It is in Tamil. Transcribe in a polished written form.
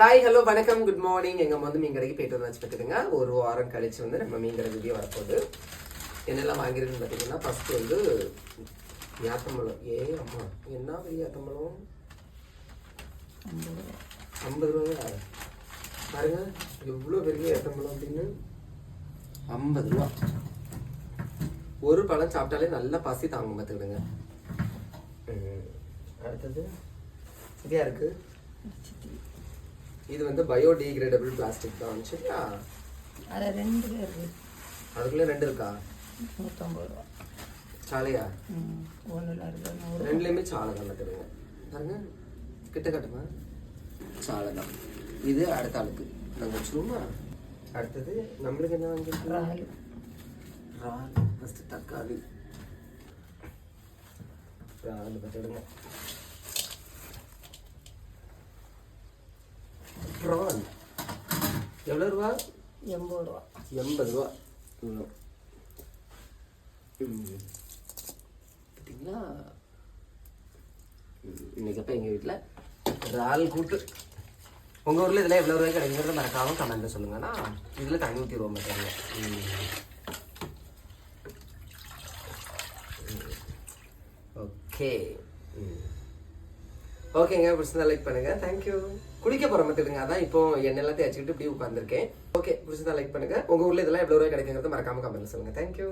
ஹாய் ஹலோ வணக்கம் குட் மார்னிங். எங்க வந்து மீன் கடைக்கு போயிட்டு வந்து வச்சுக்கிட்டுங்க. ஒரு வாரம் கழிச்சு வந்து நம்ம மீன் கடை வீடியோ வரப்போகுது. என்னெல்லாம் வாங்கிருக்குன்னு பார்த்தீங்கன்னா ஃபர்ஸ்ட் வந்து ஏத்தம்பழம். அம்மா என்ன பெரிய ஏத்தம்பழம், 50 ரூபா. பாருங்க எவ்வளோ பெரிய ஏத்தம்பழம் அப்படின்னு, 50 ரூபா. ஒரு பழம் சாப்பிட்டாலே நல்லா பசி தாங்க பார்த்துக்கிடுங்க. அடுத்தது இதா இருக்கு. இது வந்து பயோடிகிரேடபிள் பிளாஸ்டிக் தான். சரியா, அதில் 2 இருக்கு. அதுக்குள்ளே 2 இருக்கா? 150 ரூபா சாலையா? ஒன்றில் இருக்கு 100. ரெண்டுலேயுமே சாலை தான் தருங்க. பாருங்க கிட்ட கட்டுமா, சாலை தான். இது அடுத்த ஆளுக்கு நாங்கள் வச்சுருவோமா. அடுத்தது நம்மளுக்கு என்ன வாங்கிருக்கோம்? இறால். ஃபஸ்ட்டு தக்காளி இறால் பார்த்துடுங்க. ப்ரான் எவ்வளோ ரூபா? 80 ரூபா. 80 ரூபா. பார்த்தீங்களா, இன்னைக்கு அப்போ எங்கள் வீட்டில் இறால் கூட்டு. உங்கள் ஊரில் இதெல்லாம் எவ்வளோ ரூபாய்க்கு கிடைக்குங்கிறத மறக்காமல் கமெண்ட்டில் சொல்லுங்கண்ணா. இதில் தண்ணி ஊற்றிடுவோம் மாட்டாங்க. ஓகே ஓகேங்க, பிடிச்சதா லைக் பண்ணுங்க. தேங்க்யூ. குளிக்க போகிற மத்திடுங்க. அதான் இப்போ எண்ணெல்லாம் தேய்ச்சிக்கிட்டு இப்படி உட்காந்துருக்கேன். ஓகே, பிடிச்சதா லைக் பண்ணுங்க. உங்கள் ஊரில் இதெல்லாம் எவ்வளோ ரூபாய் கிடைக்குங்கிறத மறக்காமல் கமெண்ட்டில் சொல்லுங்கள். தேங்க்யூ.